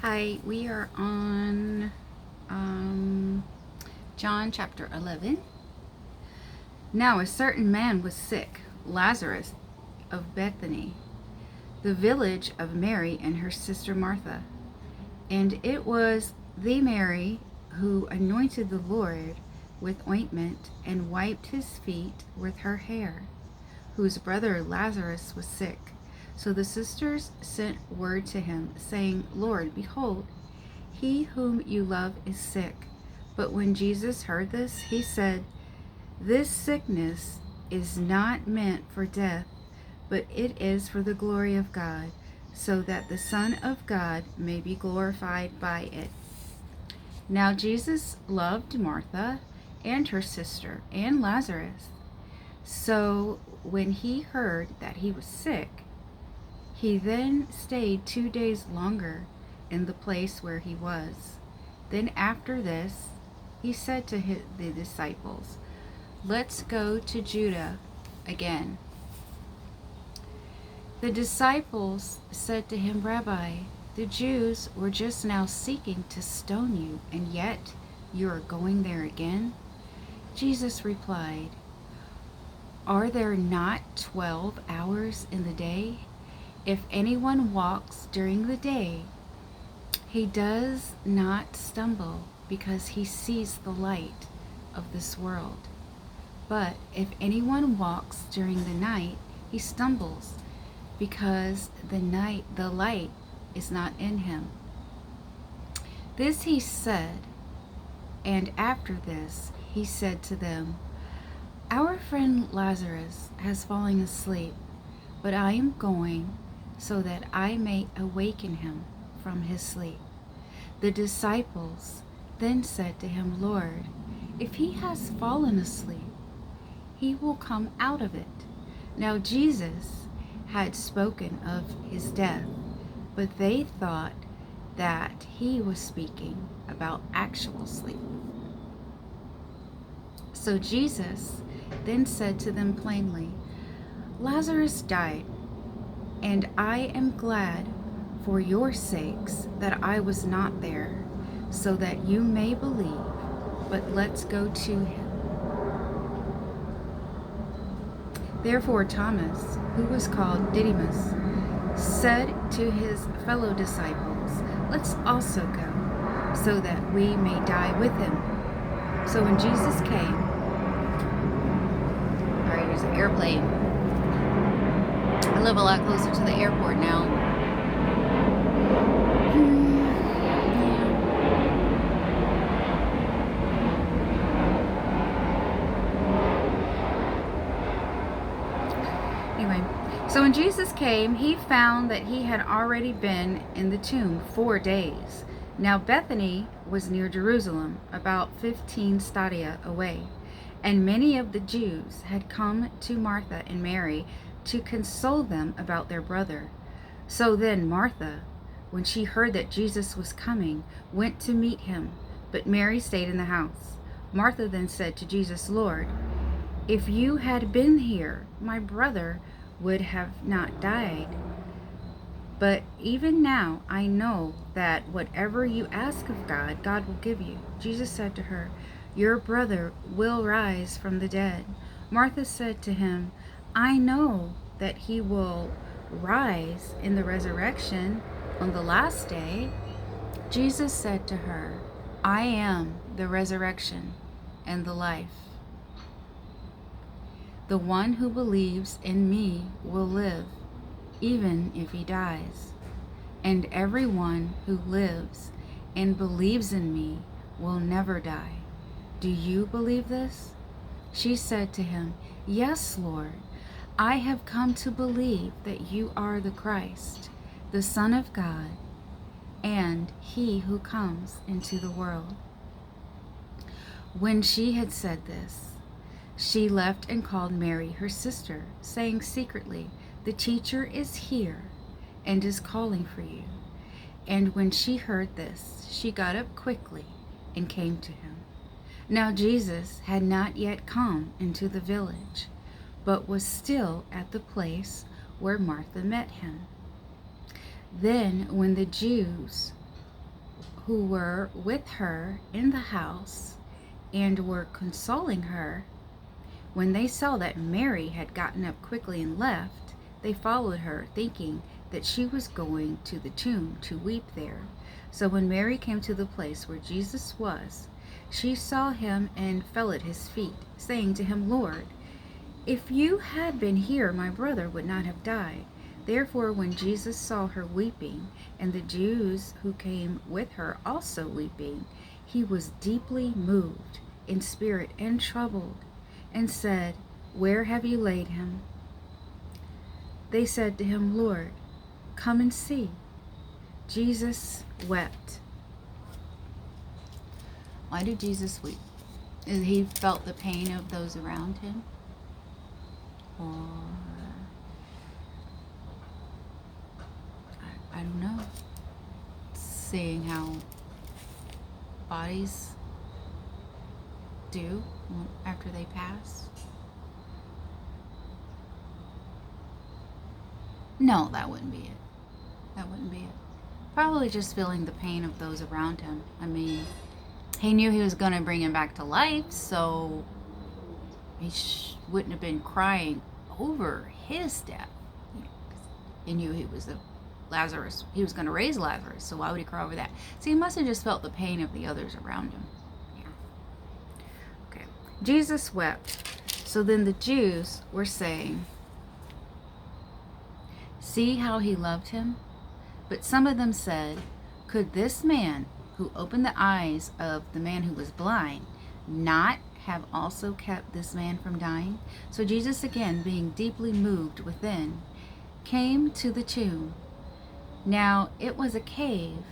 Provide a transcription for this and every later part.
Hi, we are on John chapter 11. Now, a certain man was sick, Lazarus of Bethany, the village of Mary and her sister Martha. And it was the Mary who anointed the Lord with ointment and wiped his feet with her hair, whose brother Lazarus was sick. So the sisters sent word to him, saying, Lord, behold, he whom you love is sick. But when Jesus heard this, he said, This sickness is not meant for death, but it is for the glory of God, so that the Son of God may be glorified by it. Now Jesus loved Martha and her sister and Lazarus. So when he heard that he was sick, he then stayed 2 days longer in the place where he was. Then after this, he said to the disciples, Let's go to Judah again. The disciples said to him, Rabbi, the Jews were just now seeking to stone you, and yet you are going there again? Jesus replied, Are there not 12 hours in the day? If anyone walks during the day, he does not stumble because he sees the light of this world. But if anyone walks during the night, he stumbles because the light is not in him. This he said, and after this he said to them, Our friend Lazarus has fallen asleep, but I am going so that I may awaken him from his sleep. The disciples then said to him, Lord, if he has fallen asleep, he will come out of it. Now Jesus had spoken of his death, but they thought that he was speaking about actual sleep. So Jesus then said to them plainly, Lazarus died, and I am glad for your sakes that I was not there, so that you may believe. But let's go to him. Therefore Thomas, who was called Didymus, said to his fellow disciples, Let's also go, so that we may die with him. So when Jesus came, all right, here's an airplane. I live a lot closer to the airport now. Anyway, so when Jesus came, he found that he had already been in the tomb 4 days. Now Bethany was near Jerusalem, about 15 stadia away, and many of the Jews had come to Martha and Mary to console them about their brother. So then Martha, when she heard that Jesus was coming, went to meet him, but Mary stayed in the house. Martha then said to Jesus, Lord, if you had been here, my brother would have not died. But even now I know that whatever you ask of God, God will give you. Jesus said to her, Your brother will rise from the dead. Martha said to him, I know that he will rise in the resurrection on the last day. Jesus said to her, I am the resurrection and the life. The one who believes in me will live, even if he dies. And everyone who lives and believes in me will never die. Do you believe this? She said to him, Yes, Lord. I have come to believe that you are the Christ, the Son of God, and he who comes into the world. When she had said this, she left and called Mary, her sister, saying secretly, The teacher is here and is calling for you. And when she heard this, she got up quickly and came to him. Now Jesus had not yet come into the village, but was still at the place where Martha met him. Then when the Jews who were with her in the house and were consoling her, when they saw that Mary had gotten up quickly and left, they followed her, thinking that she was going to the tomb to weep there. So when Mary came to the place where Jesus was, she saw him and fell at his feet, saying to him, Lord, if you had been here, my brother would not have died. Therefore, when Jesus saw her weeping, and the Jews who came with her also weeping, he was deeply moved in spirit and troubled, and said, Where have you laid him? They said to him, Lord, come and see. Jesus wept. Why did Jesus weep? He felt the pain of those around him? Or I don't know. Seeing how bodies do after they pass? No, that wouldn't be it. That wouldn't be it. Probably just feeling the pain of those around him. I mean, he knew he was going to bring him back to life, so he wouldn't have been crying over his death. He knew he was Lazarus. He was going to raise Lazarus, so why would he cry over that? So he must have just felt the pain of the others around him. Yeah. Okay. Jesus wept. So then the Jews were saying, See how he loved him? But some of them said, Could this man who opened the eyes of the man who was blind not have also kept this man from dying? So Jesus, again being deeply moved within, came to the tomb. Now it was a cave,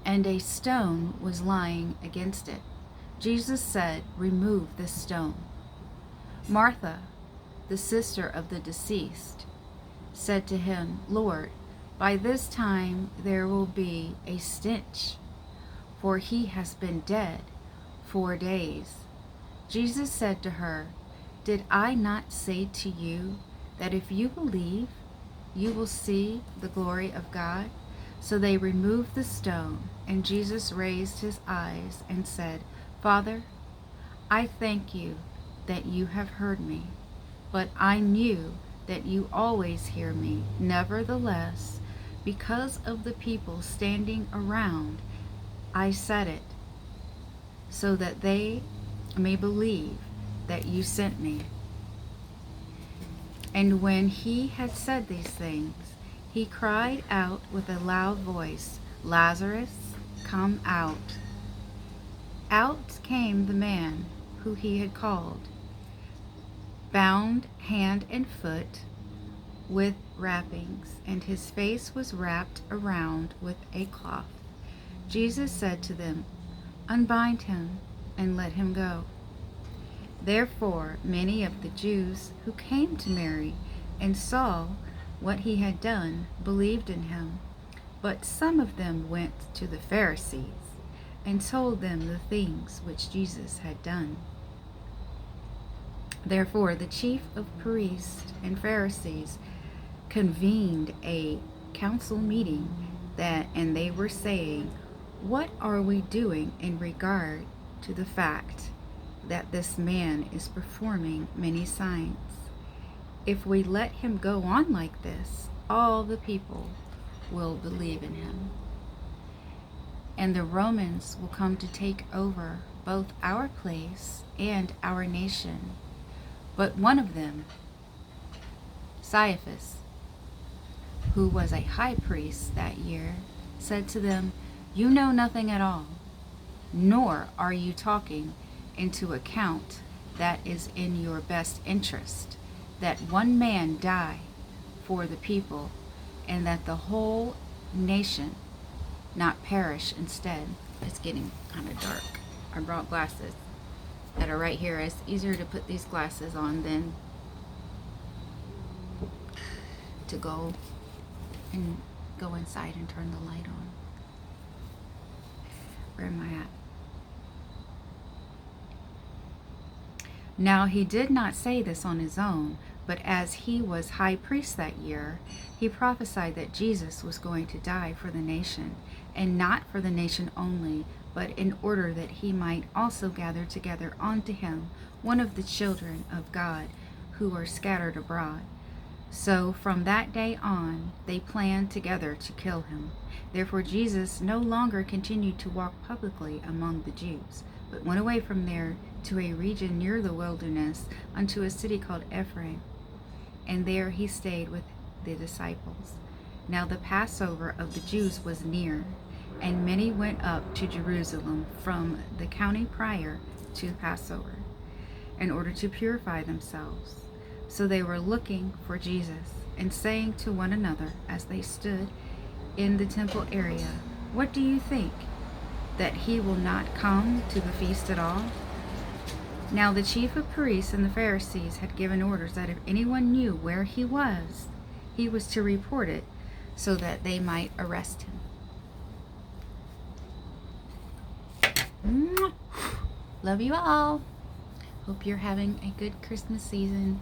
and a stone was lying against it. Jesus said, Remove this stone. Martha, the sister of the deceased, said to him, Lord, by this time there will be a stench, for he has been dead 4 days. Jesus said to her, Did I not say to you that if you believe, you will see the glory of God? So they removed the stone, and Jesus raised his eyes and said, Father, I thank you that you have heard me, but I knew that you always hear me. Nevertheless, because of the people standing around, I said it, so that they may believe that you sent me. And when he had said these things, he cried out with a loud voice, Lazarus, come out. Out came the man who he had called, bound hand and foot with wrappings, and his face was wrapped around with a cloth. Jesus said to them, Unbind him and let him go. Therefore many of the Jews who came to Mary and saw what he had done believed in him. But some of them went to the Pharisees and told them the things which Jesus had done. Therefore the chief of priests and Pharisees convened a council meeting, and they were saying, What are we doing in regard to the fact that this man is performing many signs? If we let him go on like this, all the people will believe in him. And the Romans will come to take over both our place and our nation. But one of them, Caiaphas, who was a high priest that year, said to them, You know nothing at all, nor are you talking into account that is in your best interest, that one man die for the people, and that the whole nation not perish instead. It's getting kind of dark. I brought glasses that are right here. It's easier to put these glasses on than to go inside and turn the light on. Where am I at? Now he did not say this on his own, But as he was high priest that year, he prophesied that Jesus was going to die for the nation, and not for the nation only, but in order that he might also gather together unto him one of the children of God who are scattered abroad. So from that day on, they planned together to kill him. Therefore Jesus no longer continued to walk publicly among the Jews, but went away from there to a region near the wilderness, unto a city called Ephraim. And there he stayed with the disciples. Now the Passover of the Jews was near, and many went up to Jerusalem from the county prior to Passover, in order to purify themselves. So they were looking for Jesus, and saying to one another as they stood in the temple area, What do you think? That he will not come to the feast at all? Now the chief of priests and the Pharisees had given orders that if anyone knew where he was to report it, so that they might arrest him. Love you all. Hope you're having a good Christmas season.